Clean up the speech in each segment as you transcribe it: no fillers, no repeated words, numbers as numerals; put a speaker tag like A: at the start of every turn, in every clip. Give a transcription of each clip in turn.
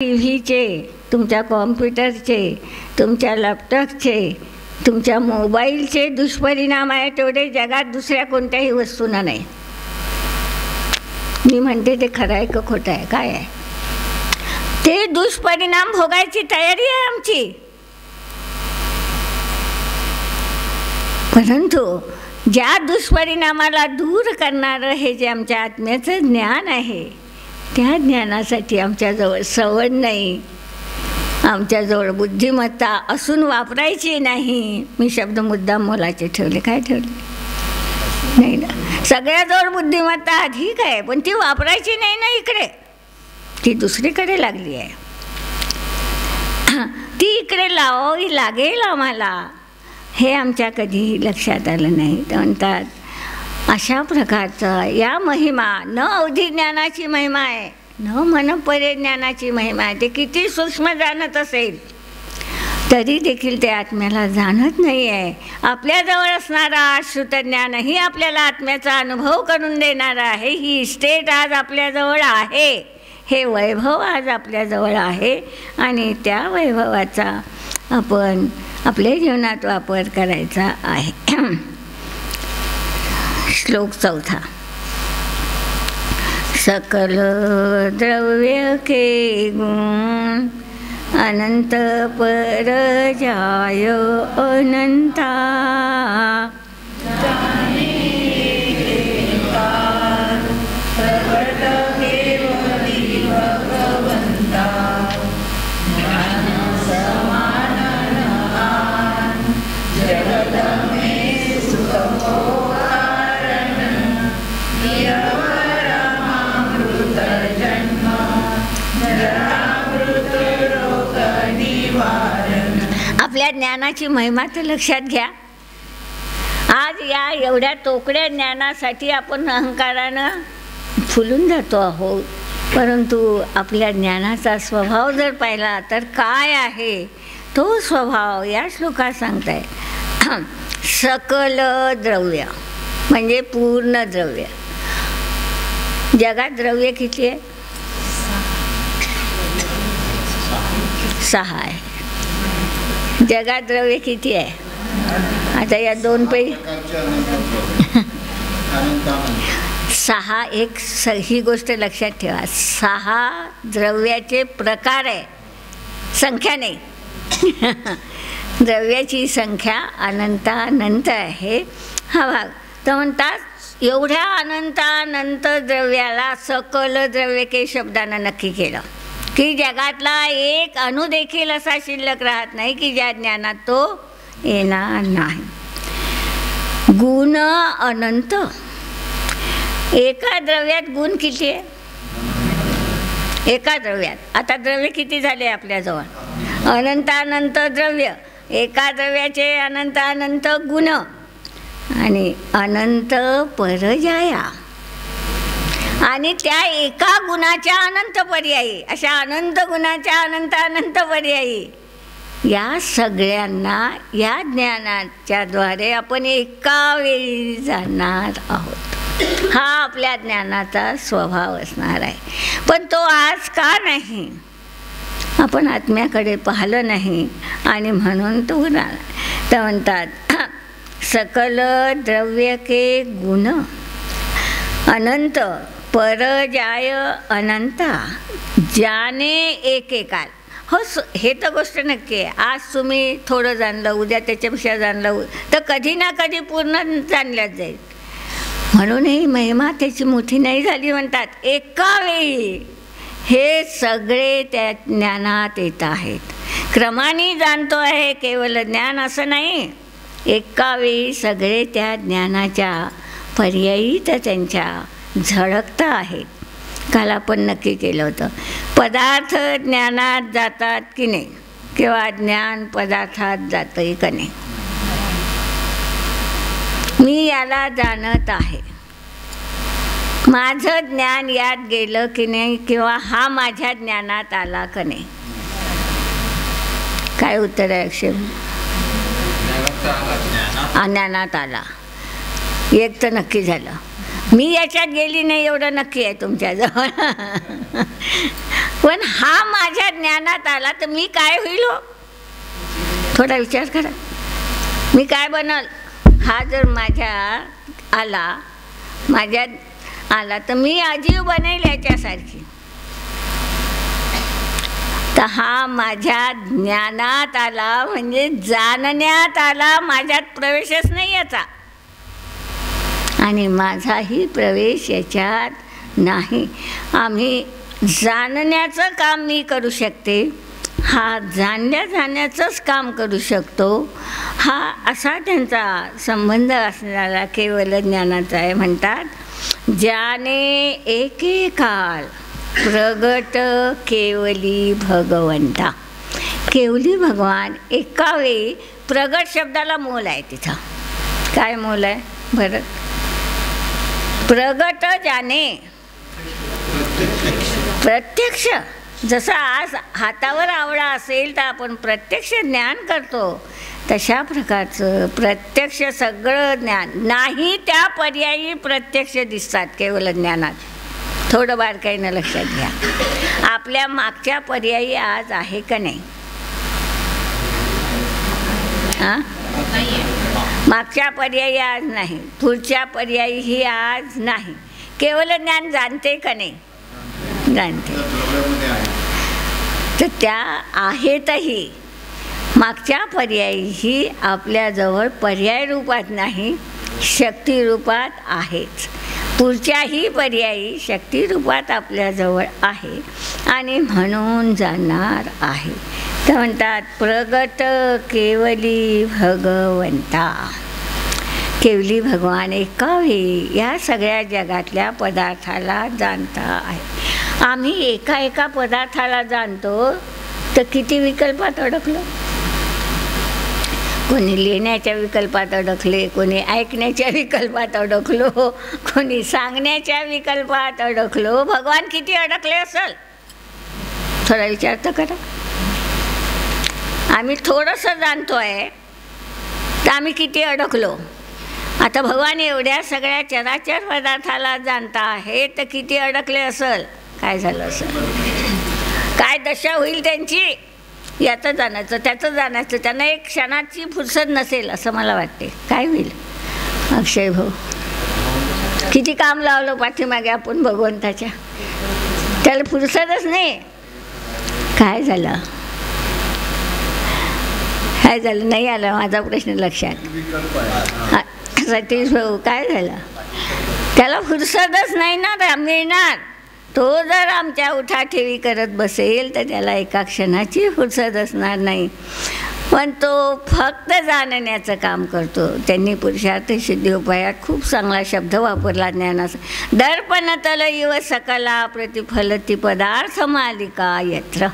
A: टीव्हीचे, तुमच्या कॉम्प्युटरचे, तुमच्या लॅपटॉपचे, तुमच्या मोबाईलचे दुष्परिणाम आहे तेवढे जगात दुसऱ्या कोणत्याही वस्तूंना नाही. मी म्हणते ते खरं आहे का खोटं आहे, काय आहे ते दुष्परिणाम भोगायची तयारी आहे आमची. परंतु ज्या दुष्परिणामाला दूर करणारं हे जे आमच्या आत्म्याचं ज्ञान आहे, त्या ज्ञानासाठी आमच्याजवळ सवड नाही, आमच्याजवळ बुद्धिमत्ता असून वापरायची नाही. मी शब्द मुद्दाम मोलाचे ठेवले, काय ठेवले नाही ना. सगळ्याजवळ बुद्धिमत्ता अधिक आहे, पण ती वापरायची नाही ना. इकडे ती दुसरीकडे लागली आहे. ती इकडे लावावी लागेल आम्हाला, हे आमच्या कधीही लक्षात आलं नाही. ते म्हणतात अशा प्रकारचा या महिमा न अवधी ज्ञानाची महिमा आहे, न मनपरे ज्ञानाची महिमा आहे. ते किती सूक्ष्म जाणत असेल तरी देखील ते आत्म्याला जाणत नाही आहे. आपल्याजवळ असणारा श्रुतज्ञानही आपल्याला आत्म्याचा अनुभव करून देणारा आहे. ही स्टेट आज आपल्याजवळ आहे, हे वैभव आज आपल्याजवळ आहे आणि त्या वैभवाचा आपण आपल्या जीवनात वापर करायचा आहे. श्लोक 4. सकल द्रव्य के गुण अनंत पर जाय अनंता. आपल्या ज्ञानाची महिमा तर लक्षात घ्या. आज या एवढ्या तोकड्या ज्ञानासाठी आपण अहंकारानं फुलून जातो आहोत. परंतु आपल्या ज्ञानाचा स्वभाव जर पाहिला तर काय आहे तो स्वभाव या श्लोकात सांगताय. सकल द्रव्य म्हणजे पूर्ण द्रव्य. जगात द्रव्य किती आहे? 6 आहे. जगात द्रव्य किती आहे? आता या 2 पैकी 6. ही गोष्ट लक्षात ठेवा, 6 द्रव्याचे प्रकार आहे, संख्या नाही. द्रव्याची संख्या अनंतानंत आहे. हा भाग तर म्हणतात एवढ्या अनंतानंत द्रव्याला सकल द्रव्य के शब्दानं नक्की केलं की जगातला एक अणु देखील असा शिल्लक राहत नाही की ज्या ज्ञानात तो येणार नाही. गुण अनंत. एका द्रव्यात गुण किती आहे? एका द्रव्यात. आता द्रव्य किती झाले आपल्याजवळ? अनंतानंत द्रव्य. एका द्रव्याचे अनंतानंत गुण आणि अनंत परजाया. आणि त्या एका गुणाच्या अनंत पर्यायी, अशा अनंत गुणाच्या अनंत पर्यायी या सगळ्यांना या ज्ञानाच्या द्वारे आपण एका वेळी जाणणार आहोत. हा आपल्या ज्ञानाचा स्वभाव असणार आहे. पण तो आज का नाही? आपण आत्म्याकडे पाहिलं नाही आणि म्हणून तो राहणार. तर म्हणतात सकल द्रव्य के गुण अनंत पर जाय अनंता जाने एकेकाल. हो, हे तर गोष्ट नक्की आहे. आज तुम्ही थोडं जाणलं, उद्या त्याच्यापेक्षा जाणलं, तर कधी ना कधी पूर्ण जाणल्याच जाईल. म्हणून ही महिमा त्याची मोठी नाही झाली. म्हणतात एका वेळी हे सगळे त्या ज्ञानात येत आहेत. क्रमाने जाणतो आहे, केवळ ज्ञान असं नाही. एका वेळी सगळे त्या ज्ञानाच्या पर्यायी तर त्यांच्या झळकता आहेत. काल आपण नक्की केलं होतं, पदार्थ ज्ञानात जातात की नाही, किंवा ज्ञान पदार्थात जातं का नाही. मी याला जाणत आहे, माझं ज्ञान यात गेलं की नाही, किंवा हा माझ्या ज्ञानात आला का नाही. काय उत्तर आहे अक्षय? ज्ञानात आला. एक तर नक्की झालं. मी याच्यात गेली नाही एवढं नक्की आहे तुमच्याजवळ. पण हा माझ्या ज्ञानात आला तर मी काय होईल हो? थोडा विचार करा, मी काय बनल? हा जर माझ्यात आला तर मी अजीव बनेल याच्यासारखी. तर हा माझ्या ज्ञानात आला म्हणजे जाणण्यात आला, माझ्यात प्रवेशच नाही याचा, आणि माझाही प्रवेश याच्यात नाही. आम्ही जाणण्याचं काम मी करू शकते, हा जाण्याचंच काम करू शकतो. हा असा त्यांचा संबंध असणारा केवल ज्ञानाचा आहे. म्हणतात ज्याने एके काळ प्रगट केवली भगवंता. केवली भगवान एका वेळी, प्रगट शब्दाला मोल आहे तिथं. काय मोल आहे बरं? प्रगट ज्याने, प्रत्यक्ष. जसं आज हातावर आवळा असेल तर आपण प्रत्यक्ष ज्ञान करतो, तशा प्रकारचं प्रत्यक्ष सगळं ज्ञान नाही त्या पर्यायी प्रत्यक्ष दिसतात केवळ ज्ञानात. थोडं बारकाईनं लक्षात घ्या. आपल्या मागच्या पर्यायी आज आहे का नाही? मागच्या पर्यायी आज नाही, पुढच्या पर्यायीही आज नाही. केवळ ज्ञान जाणते का नाही? जाणते. तर त्या आहेतही, मागच्या पर्यायीही आपल्याजवळ पर्याय रूपात नाही, शक्ती रूपात आहेच. पुढच्याही पर्यायी शक्ती रूपात आपल्याजवळ आहे आणि म्हणून जाणार आहे. तर म्हणतात प्रगट केवली भगवंता. केवली भगवान एका वेळी या सगळ्या जगातल्या पदार्थाला जाणता आहे. आम्ही एका पदार्थाला जाणतो तर किती विकल्पात अडकलो. कोणी लिहिण्याच्या विकल्पात अडकले, कोणी ऐकण्याच्या विकल्पात अडकलो, कोणी सांगण्याच्या विकल्पात अडकलो. भगवान किती अडकले असेल थोडा विचार तर करा. आम्ही थोडंसं जाणतो आहे तर आम्ही किती अडकलो. आता भगवान एवढ्या सगळ्या चराचर पदार्थाला जाणता आहे तर किती अडकले असेल. काय झालं असेल, काय दशा होईल त्यांची, याचं जाण्याचं त्याचं जाण्याचं. त्यांना एक क्षणाची फुरसत नसेल असं मला वाटते. काय होईल अक्षय भाऊ? किती काम लावलं पाठीमागे आपण भगवंताच्या, त्याला फुरसतच नाही. काय झालं? काय झालं? नाही आलं माझा प्रश्न लक्षात. सतीश भाऊ काय झालं? त्याला फुरसतच नाही ना मिळणार. तो जर आमच्या उठाठेवी करत बसेल तर त्याला एका क्षणाची फुरसत असणार नाही. पण तो फक्त जाणण्याचं काम करतो. त्यांनी पुरुषार्थ सिद्धी उपायात खूप चांगला शब्द वापरला ज्ञानाचा. दर्पण तल इव सकला प्रतिफलती पदार्थ मालिका यत्र.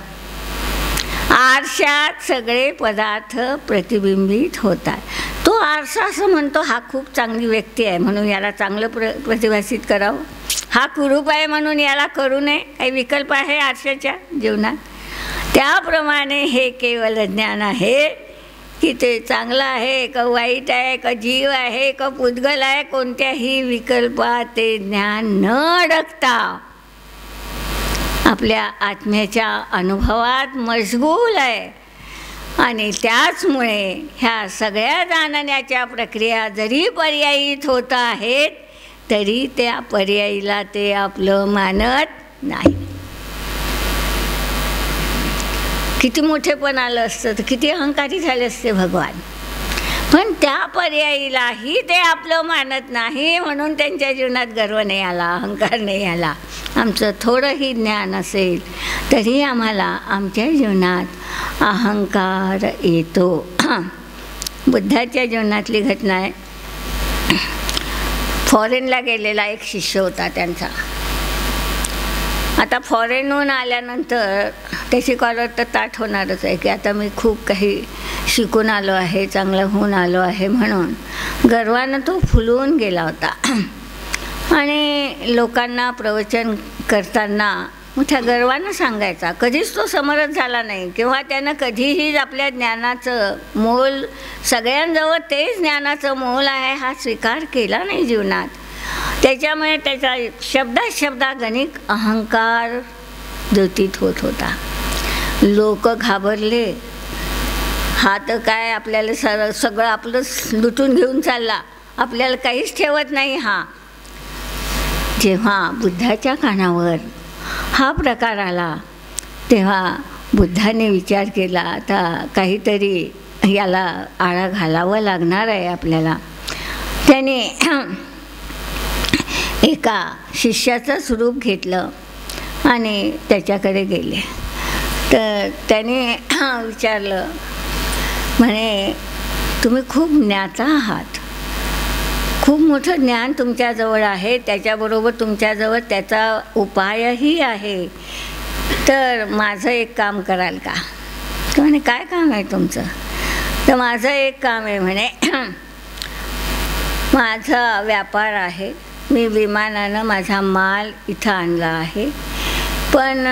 A: आरशात सगळे पदार्थ प्रतिबिंबित होतात. तो आरसा असं म्हणतो हा खूप चांगली व्यक्ती आहे म्हणून याला चांगलं प्रतिभासित करावं. हा कुरूप आहे म्हणून याला करू नये. काही विकल्प आहे आरशाच्या जीवनात. त्याप्रमाणे हे केवळ ज्ञान आहे की ते चांगलं आहे का वाईट आहे का जीव आहे का पुद्गल आहे, कोणत्याही विकल्पात ते ज्ञान न अडकता आपल्या आत्म्याच्या अनुभवात मशगूल आहे. आणि त्याचमुळे ह्या सगळ्या जाणण्याच्या प्रक्रिया जरी पर्यायीत होत आहेत तरी त्या पर्यायीला ते आपलं मानत नाही. किती मोठेपण आलं असतं तर किती अहंकारी झाले असते भगवान. पण त्या पर्यायीलाही ते आपलं मानत नाही म्हणून त्यांच्या जीवनात गर्व नाही आला, अहंकार नाही आला. आमचं थोडंही ज्ञान असेल तरी आम्हाला आमच्या जीवनात अहंकार येतो. बुद्धाच्या जीवनातली घटना आहे. फॉरेनला गेलेला एक शिष्य होता त्यांचा. आता फॉरेनहून आल्यानंतर त्याची कॉलर तर ताठ होणारच आहे की आता मी खूप काही शिकून आलो आहे, चांगलं होऊन आलो आहे म्हणून गर्वानं तो फुलून गेला होता. आणि लोकांना प्रवचन करताना मोठ्या गर्वानं सांगायचा. कधीच तो समर्थ झाला नाही किंवा त्यानं कधीही आपल्या ज्ञानाचं मोल, सगळ्यांजवळ तेच ज्ञानाचं मोल आहे हा स्वीकार केला नाही जीवनात. त्याच्यामुळे त्याचा शब्दागणिक अहंकार ज्योतीत होत होता. लोक घाबरले, हा तर काय आपल्याला सगळं आपलं लुटून घेऊन चालला, आपल्याला काहीच ठेवत नाही हा. जेव्हा बुद्धाच्या कानावर हा प्रकार आला तेव्हा बुद्धाने विचार केला, आता काहीतरी याला आळा घालावं लागणार आहे आपल्याला. त्याने एका शिष्याचं स्वरूप घेतलं आणि त्याच्याकडे गेले. तर त्याने विचारलं, म्हणे तुम्ही खूप ज्ञाता आहात, खूप मोठं ज्ञान तुमच्याजवळ आहे, त्याच्याबरोबर तुमच्याजवळ त्याचा उपायही आहे, तर माझं एक काम कराल का? तर म्हणे काय काम आहे तुमचं? तर माझं एक काम आहे म्हणे, माझा व्यापार आहे, मी विमानानं माझा माल इथं आणला आहे, पण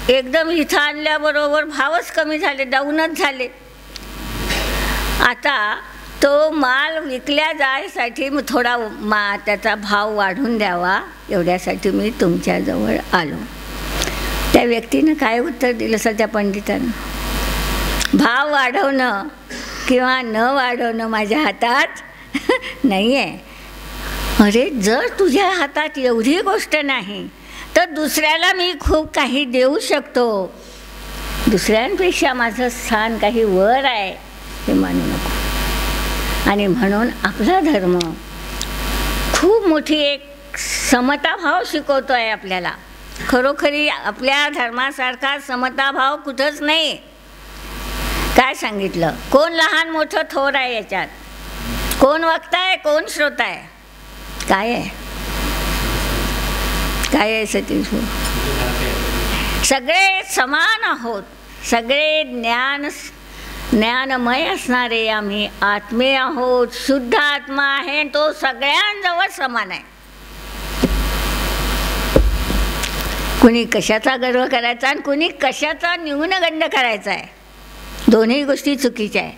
A: एकदम इथं आणल्याबरोबर भावच कमी झाले, डाऊनच झाले. आता तो माल विकल्या जायसाठी थोडा त्याचा भाव वाढून द्यावा, एवढ्यासाठी मी तुमच्याजवळ आलो. त्या व्यक्तीनं काय उत्तर दिलं असेल त्या पंडितानं? भाव वाढवणं किंवा न वाढवणं माझ्या हातात नाही आहे. अरे जर तुझ्या हातात एवढी गोष्ट नाही तर दुसऱ्याला मी खूप काही देऊ शकतो, दुसऱ्यांपेक्षा माझं स्थान काही वर आहे हे मानू नको. आणि म्हणून आपला धर्म खूप मोठी एक समताभाव शिकवतो आहे आपल्याला. खरोखरी आपल्या धर्मासारखा समताभाव कुठंच नाही. काय सांगितलं? कोण लहान मोठं थोर आहे याच्यात? कोण वक्ता आहे, कोण श्रोता आहे? काय आहे? काय आहे सतीश? सगळे समान आहोत, सगळे ज्ञानमय असणारे आम्ही आत्मे आहोत. शुद्ध आत्मा आहे, तो सगळ्यांजवळ समान आहे. कुणी कशाचा गर्व करायचा आणि कुणी कशाचा न्यूनगंड करायचा आहे, दोन्ही गोष्टी चुकीच्या आहे.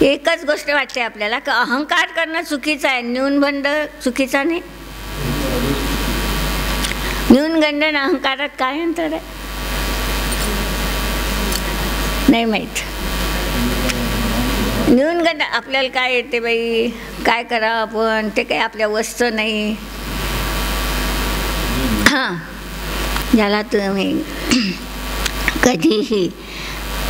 A: एकच गोष्ट वाटते आपल्याला की अहंकार करणं चुकीचं आहे, न्यूनगंड चुकीचा नाही. न्यूनगंड आणि अहंकारात काय अंतर आहे? नाही माहीत. न्यूनगंड आपल्याला काय येते बाई, काय करा आपण, ते काही आपल्या वस्तू नाही. हां, ज्याला तुम्ही कधीही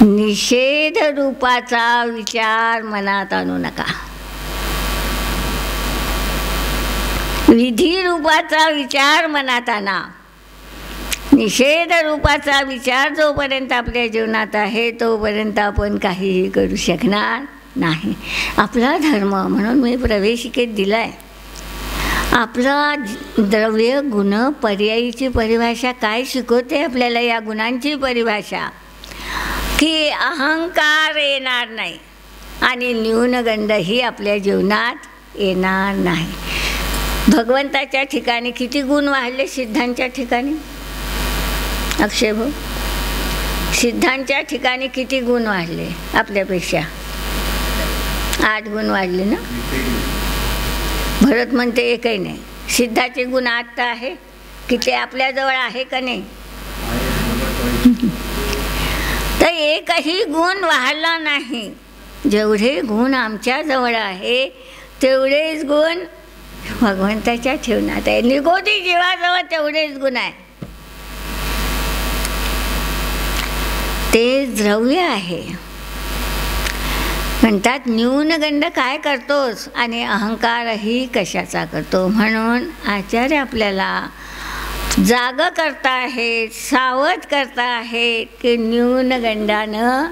A: निषेध रूपाचा विचार मनात आणू नका. विधी रूपाचा विचार मनात आणा. निषेध रूपाचा विचार जोपर्यंत आपल्या जीवनात आहे तोपर्यंत आपण काहीही करू शकणार नाही. आपला धर्म म्हणून मी प्रवेशिकेत दिलाय. आपला द्रव्य गुण पर्यायीची परिभाषा काय शिकवते आपल्याला? या गुणांची परिभाषा की अहंकार येणार नाही आणि न्यूनगंडही आपल्या जीवनात येणार नाही. भगवंताच्या ठिकाणी किती गुण वाढले, सिद्धांच्या ठिकाणी? अक्षय भाऊ, सिद्धांच्या ठिकाणी किती गुण वाढले आपल्यापेक्षा? 8 गुण वाढले ना. भरत म्हणते एकही नाही. सिद्धाचे गुण 8 तर आहे की ते आपल्याजवळ आहे का नाही? तर एकही गुण वाढला नाही. जेवढे गुण आमच्याजवळ आहे तेवढेच गुण भगवंताच्या ठेवण्यात आहे. निगोदी जीवाजवळ तेवढेच गुण आहे. ते द्रव्य आहे. म्हणतात न्यूनगंड काय करतोस आणि अहंकारही कशाचा करतो. म्हणून आचार्य आपल्याला जाग करता आहेत, सावध करता आहेत की न्यूनगंडानं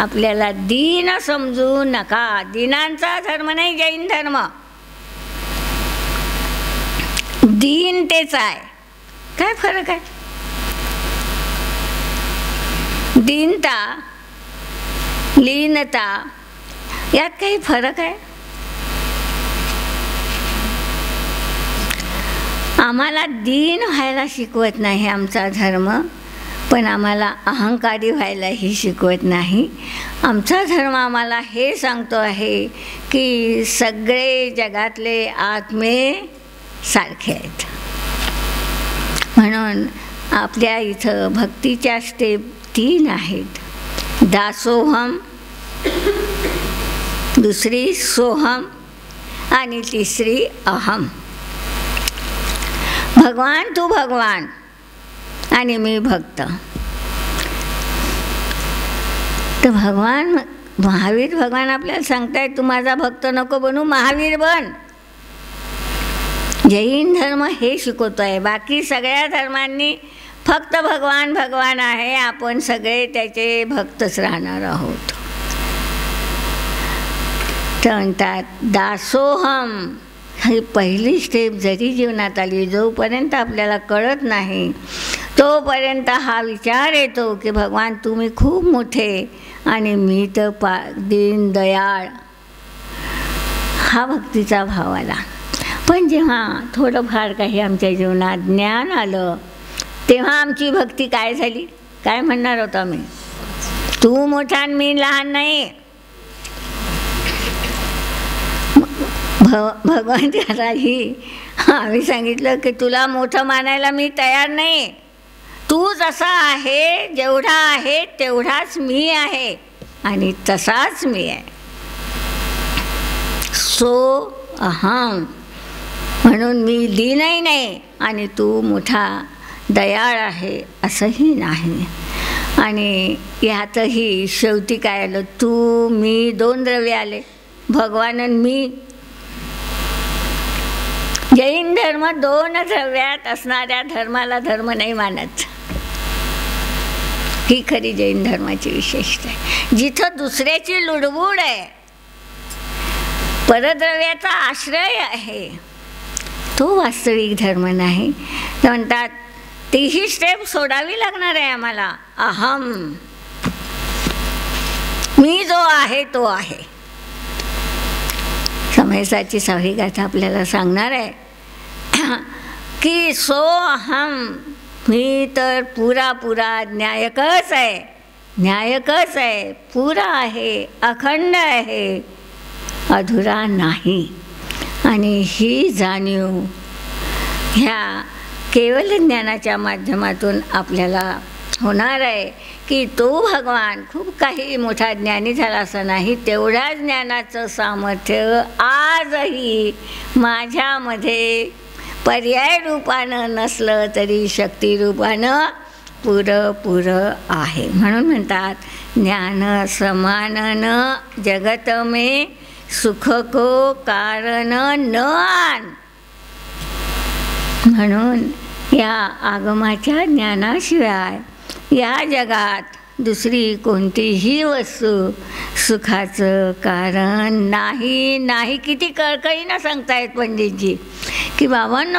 A: आपल्याला दीन समजू नका. दीनांचा धर्म नाही जैन धर्म, दीनतेच आहे. काय फरक आहे? दीनता, लीनता यात काही फरक आहे? आम्हाला दीन व्हायला शिकवत नाही आमचा धर्म, पण आम्हाला अहंकारी व्हायलाही शिकवत नाही. आमचा धर्म आम्हाला हे सांगतो आहे की सगळे जगातले आत्मे सारखे आहेत. म्हणून आपल्या इथं भक्तीच्या स्टेप 3 आहेत. दासोहम, दुसरी सोहम आणि तिसरी अहम. भगवान तू भगवान आणि मी भक्त. तर भगवान महावीर भगवान आपल्याला सांगतायत तू माझा भक्त नको बनू, महावीर बन. जैन धर्म हे शिकवतोय. बाकी सगळ्या धर्मांनी फक्त भगवान भगवान आहे, आपण सगळे त्याचे भक्तच राहणार आहोत. तर म्हणतात दासोहम ही पहिली स्टेप जरी जीवनात आली, जोपर्यंत आपल्याला कळत नाही तोपर्यंत हा विचार येतो की भगवान तुम्ही खूप मोठे आणि मी तर दीन दयाळ. हा भक्तीचा भाव आला. पण जेव्हा थोडंफार काही आमच्या जीवनात ज्ञान आलं तेव्हा आमची भक्ती काय झाली? काय म्हणणार होता मी? तू मोठा आणि मी लहान नाही. भगवान त्यालाही आम्ही सांगितलं की तुला मोठं मानायला मी तयार नाही. तू जसा आहे, जेवढा आहे तेवढाच मी आहे आणि तसाच मी आहे. सो अहम. म्हणून मी दीनही नाही आणि तू मोठा दयाळ आहे असंही नाही. आणि यातही शेवटी काय आलं? तू मी 2 द्रव्य आले, भगवान आणि मी. जैन धर्म 2 द्रव्यात असणाऱ्या धर्माला धर्म नाही मानत. ही खरी जैन धर्माची विशेषता आहे. जिथं दुसऱ्याची लुडबुड आहे, परद्रव्याचा आश्रय आहे, तो वास्तविक धर्म नाही. तर म्हणतात तीही स्टेप सोडावी लागणार आहे आम्हाला. अहम, मी जो आहे तो आहे. समयसाची 6वी गाथा आपल्याला सांगणार आहे की सो अहम, मी तर पुरा न्यायकच आहे, न्यायकच आहे, पुरा आहे, अखंड आहे, अधुरा नाही. आणि ही जाणीव ह्या केवल ज्ञानाच्या माध्यमातून आपल्याला होणार आहे की तो भगवान खूप काही मोठा ज्ञानी झाला असं नाही, तेवढ्या ज्ञानाचं सामर्थ्य आजही माझ्यामध्ये पर्याय रूपानं नसलं तरी शक्ती रूपानं पुरं आहे. म्हणून म्हणतात ज्ञान समानन जगत में सुख को कारण न आन. म्हणून या आगमाच्या ज्ञानाशिवाय या जगात दुसरी कोणतीही वस्तू सुखाचं कारण नाही. किती कळकळीनं सांगतायत पंडितजी की बाबांनो